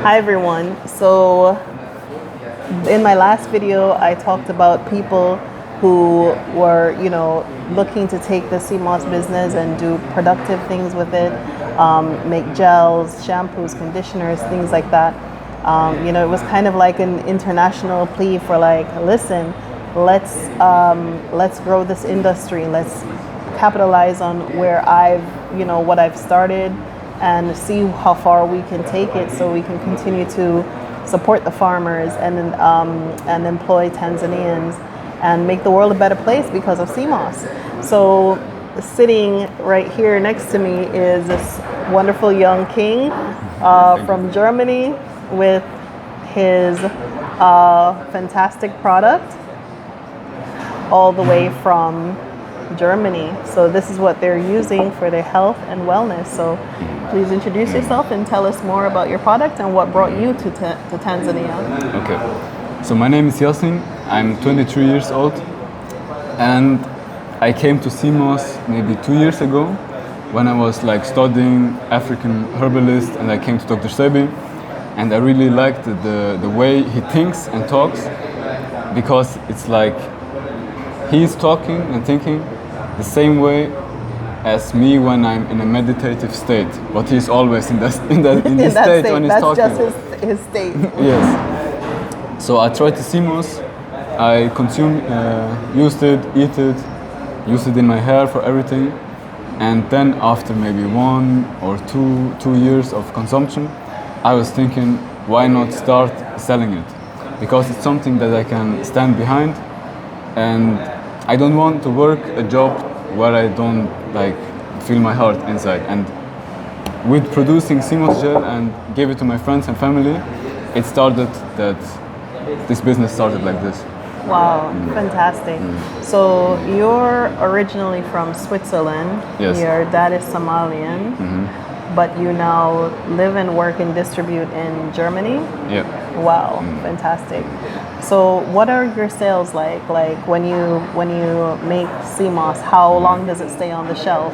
Hi everyone. So in my last video, I talked about people who were, looking to take the SeaMoss business and do productive things with it, make gels, shampoos, conditioners, things like that. It was kind of like an international plea for like, listen, let's grow this industry. Let's capitalize on where what I've started, and see how far we can take it, so we can continue to support the farmers and employ Tanzanians and make the world a better place because of SeaMoss. So sitting right here next to me is this wonderful young king from Germany with his fantastic product all the way from Germany. So this is what they're using for their health and wellness. So please introduce yourself and tell us more about your product and what brought you to Tanzania. Okay, so my name is Yasin. I'm 23 years old, and I came to SeaMoss maybe 2 years ago when I was like studying African herbalist, and I came to Dr. Sebi, and I really liked the way he thinks and talks, because it's like he's talking and thinking the same way as me when I'm in a meditative state, but he's always in this state when he's That's talking. That's just his state. Yes. So I tried the SeaMoss. I consumed, used it, eat it, used it in my hair for everything, and then after maybe 1 or 2 years of consumption, I was thinking, why not start selling it? Because it's something that I can stand behind, and I don't want to work a job where I don't like feel my heart inside. And with producing SeaMoss gel and gave it to my friends and family, it started that this business started like this. Wow, fantastic. So you're originally from Switzerland. Yes. Your dad is Somalian, but you now live and work and distribute in Germany? Yeah. Wow, fantastic. So what are your sales like? Like when you make SeaMoss, how long does it stay on the shelf?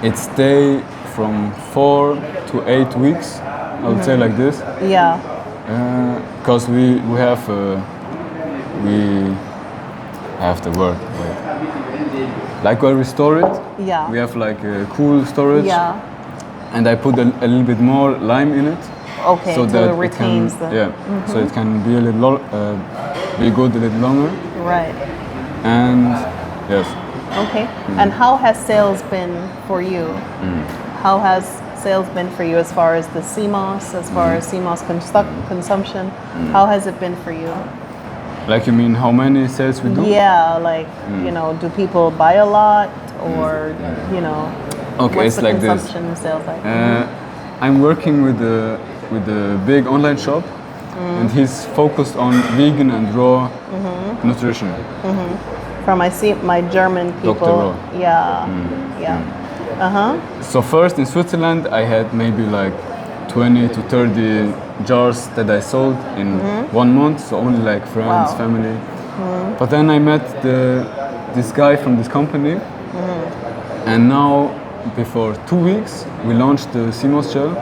It stay from 4 to 8 weeks, I would say like this. Yeah. Because we have the word like when we store it. Yeah. We have like a cool storage. Yeah. And I put a little bit more lime in it. Okay, so so that it retains it can, so it can be a little be good a little longer. Right. And yes. Okay. And how has sales been for you? How has sales been for you as far as the SeaMoss, as far as SeaMoss consumption? How has it been for you? Like, you mean how many sales we do? Yeah, like do people buy a lot, or Okay, what's it's the like this. consumption sales like? I'm working with a big online shop, and he's focused on vegan and raw nutrition. From my German people. Dr. Raw. Yeah. Yeah. So first in Switzerland, I had maybe like 20 to 30 jars that I sold in 1 month, so only like friends, Wow. family. But then I met this guy from this company, and now before 2 weeks we launched the SeaMoss gel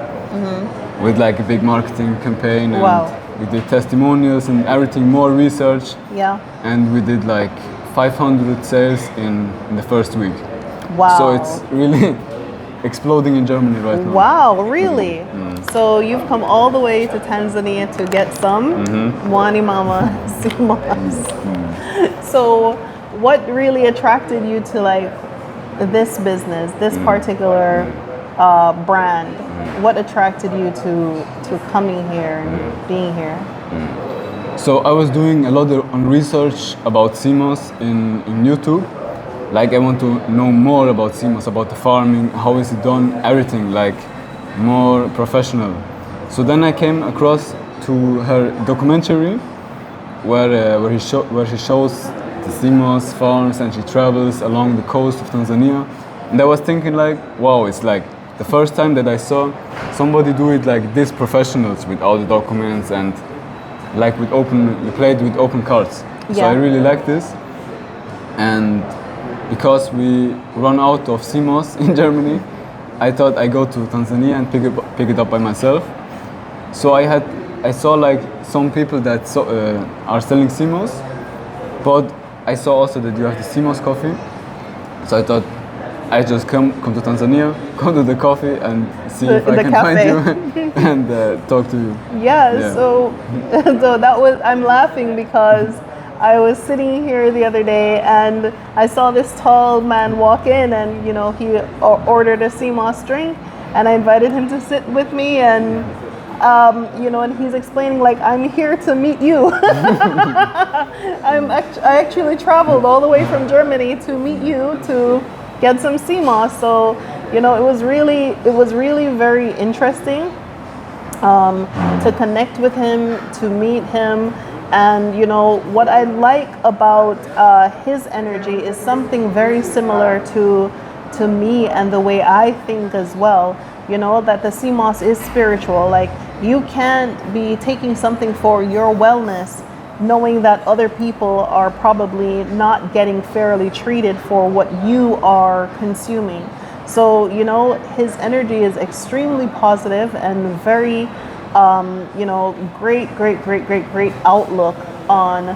with like a big marketing campaign, and Wow. we did testimonials and everything, more research, Yeah. and we did like 500 sales in the first week. Wow. So it's really exploding in Germany right now. Wow, really? So you've come all the way to Tanzania to get some Mwani Mama SeaMoss. So what really attracted you to like this business, this particular brand? What attracted you to coming here and being here? So I was doing a lot on research about SeaMoss in YouTube. Like, I want to know more about SeaMoss, about the farming, how is it done, everything, like more professional. So then I came across to her documentary where she shows the SeaMoss farms, and she travels along the coast of Tanzania. And I was thinking like, wow, it's like the first time that I saw somebody do it like this, professionals, with all the documents, and like you played with open cards. So Yeah. I really like this. And because we run out of SeaMoss in Germany, I thought I go to Tanzania and pick it up by myself. So I saw like some people that are selling SeaMoss, but I saw also that you have the SeaMoss coffee. So I thought I just come to Tanzania, come to the coffee and see if I The can cafe. find you and talk to you. Yeah, Yeah. so so that was, I'm laughing because I was sitting here the other day and I saw this tall man walk in, and you know, he ordered a SeaMoss drink, and I invited him to sit with me, and you know, and he's explaining like, I'm here to meet you. I actually traveled all the way from Germany to meet you to get some SeaMoss. So you know, it was really very interesting to connect with him, to meet him. And you know, what I like about his energy is something very similar to me and the way I think as well. You know, that the SeaMoss is spiritual. Like, you can't be taking something for your wellness knowing that other people are probably not getting fairly treated for what you are consuming. So, you know, his energy is extremely positive and very, you know, great outlook on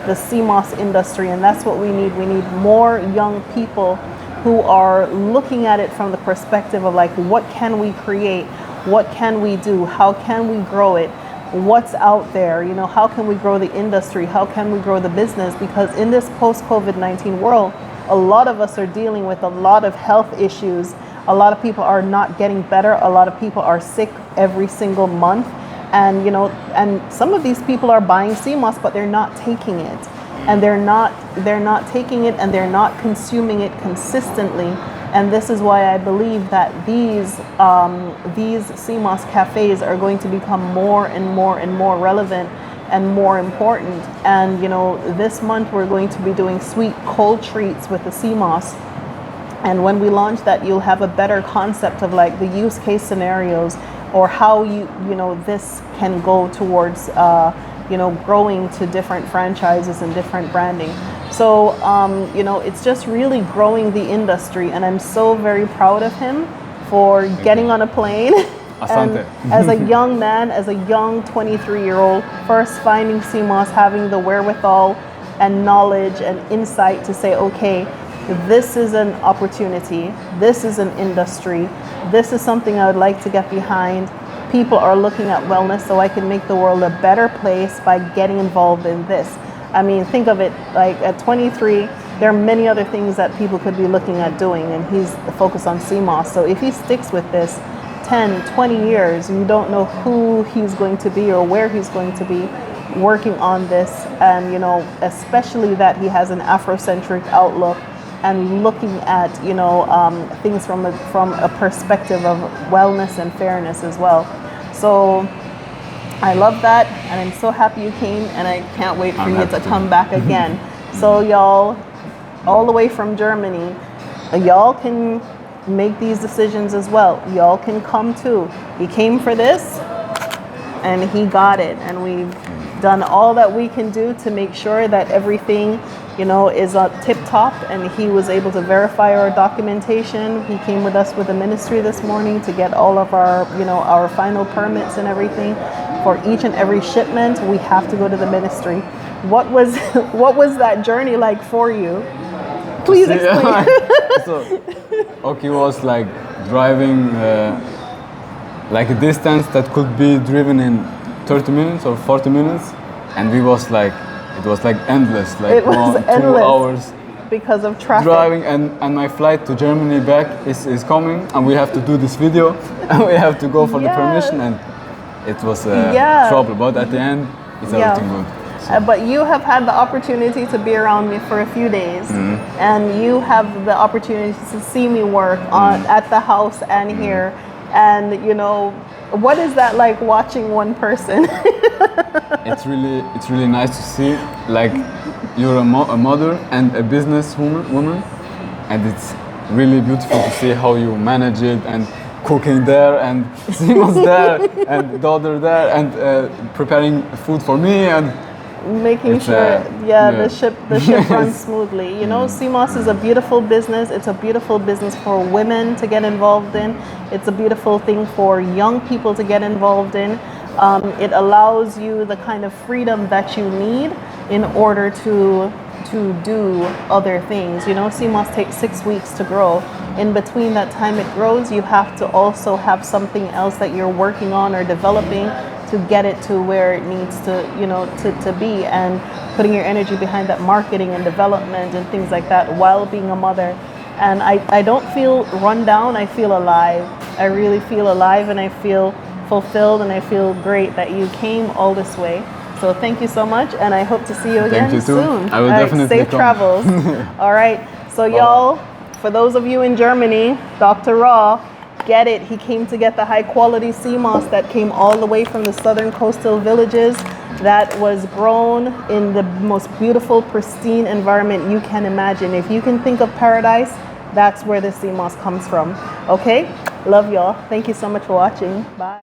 the SeaMoss industry. And that's what we need. We need more young people who are looking at it from the perspective of like, what can we create? What can we do? How can we grow it? What's out there? You know, how can we grow the industry? How can we grow the business? Because in this post-COVID-19 world, a lot of us are dealing with a lot of health issues. A lot of people are not getting better. A lot of people are sick every single month. And, you know, and some of these people are buying SeaMoss, but they're not taking it. And they're not taking it, and they're not consuming it consistently. And this is why I believe that these SeaMoss cafes are going to become more and more relevant and more important. And you know, this month we're going to be doing sweet cold treats with the SeaMoss. And when we launch that, you'll have a better concept of like the use case scenarios, or how you know, this can go towards you know, growing to different franchises and different branding. So you know, it's just really growing the industry, and I'm so very proud of him for getting on a plane and as a young man, as a young 23-year-old, first finding SeaMoss, having the wherewithal and knowledge and insight to say, okay, this is an opportunity, this is an industry, this is something I would like to get behind. People are looking at wellness, so I can make the world a better place by getting involved in this. I mean, think of it, like at 23, there are many other things that people could be looking at doing, and he's focused on SeaMoss. So if he sticks with this 10, 20 years, you don't know who he's going to be or where he's going to be working on this. And, you know, especially that he has an Afrocentric outlook and looking at, you know, things from a perspective of wellness and fairness as well. So I love that, and I'm so happy you came, and I can't wait for you to come back again. So y'all, all the way from Germany, y'all can make these decisions as well. Y'all can come too. He came for this, and he got it, and we've done all that we can do to make sure that everything, you know, is tip top, and he was able to verify our documentation. He came with us with the ministry this morning to get all of our, you know, our final permits and everything. For each and every shipment, we have to go to the ministry. What was that journey like for you? Please explain. So, Oki was like driving like a distance that could be driven in 30 minutes or 40 minutes, and it was like endless, like it was 2 endless hours because of traffic. Driving, and my flight to Germany back is coming, and we have to do this video, and we have to go for the permission, and it was trouble, but at the end, it's everything good. So. But you have had the opportunity to be around me for a few days, and you have the opportunity to see me work at the house and here. And you know, what is that like watching one person? It's really nice to see, like, you're a mother and a business woman, and it's really beautiful to see how you manage it, and cooking there, and SeaMoss there, and daughter there, and preparing food for me, and making sure the ship runs smoothly. You know, SeaMoss is a beautiful business. It's a beautiful business for women to get involved in. It's a beautiful thing for young people to get involved in. It allows you the kind of freedom that you need in order to do other things. You know, sea moss takes 6 weeks to grow. In between that time it grows, you have to also have something else that you're working on or developing to get it to where it needs to, you know, to be, and putting your energy behind that marketing and development and things like that while being a mother. And I don't feel run down, I feel alive. I really feel alive, and I feel fulfilled, and I feel great that you came all this way. So thank you so much, and I hope to see you again Thank you too. soon. I will All right, definitely safe come. travels. All right, so y'all, for those of you in Germany, Dr. Raw, get it. He came to get the high quality sea moss that came all the way from the southern coastal villages, that was grown in the most beautiful, pristine environment you can imagine. If you can think of paradise, that's where the sea moss comes from. Okay? Love y'all. Thank you so much for watching. Bye.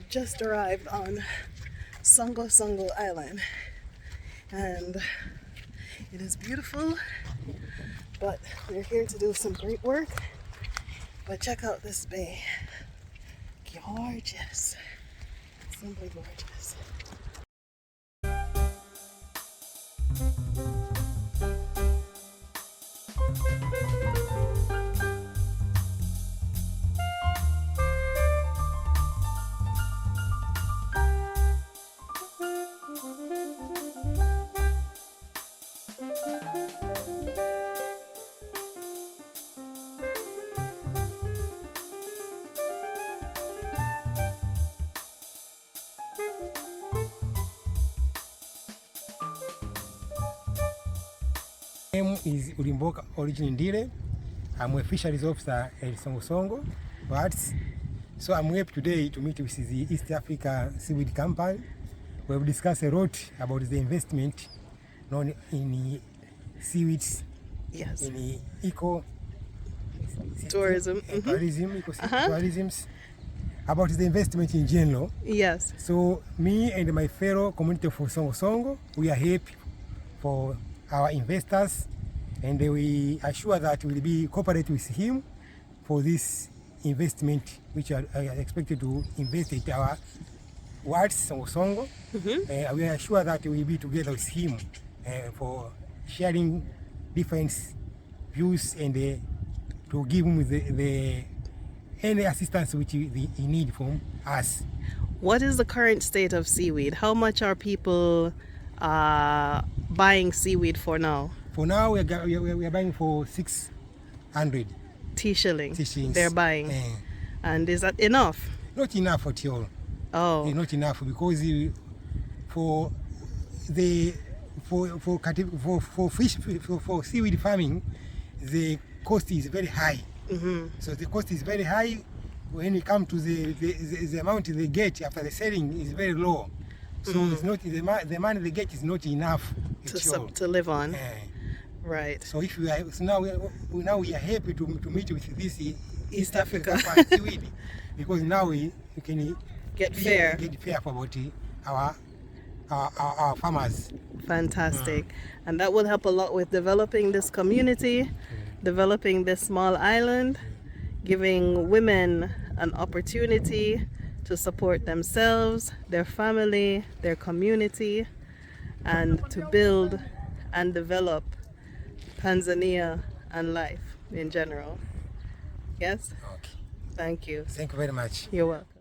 just arrived on Songo Songo Island, and it is beautiful, but we're here to do some great work. But check out this bay. Gorgeous. Simply gorgeous. My name is Ulimboka Origin Ndile. I'm a fisheries officer at Songo Songo. So I'm here today to meet with the East Africa Seaweed Company. We've discussed a lot about the investment known in seaweeds, Yes. in eco Tourism. tourism, tourisms, about the investment in general. Yes. So me and my fellow community of Songo Songo, we are happy for our investors, and we are sure that we will be cooperating with him for this investment, which are expected to invest in our wards, Songo Songo. We are sure that we will be together with him for sharing different views and to give him any assistance which he need from us. What is the current state of seaweed? How much are people buying seaweed for now? For now, we are buying for 600 shillings. shillings. They're buying. And is that enough? Not enough at all. Oh. Not enough, because for seaweed farming, the cost is very high. So the cost is very high. When you come to the amount they get after the selling is very low. So it's not the money they get is not enough to live on. Right. So if we are, so now we are happy to meet with this East Africa seaweed, because now we can get fair for about our farmers. Fantastic. And that will help a lot with developing this community, developing this small island, giving women an opportunity to support themselves, their family, their community, and to build and develop Tanzania and life in general. Yes? Okay. Thank you. Thank you very much. You're welcome.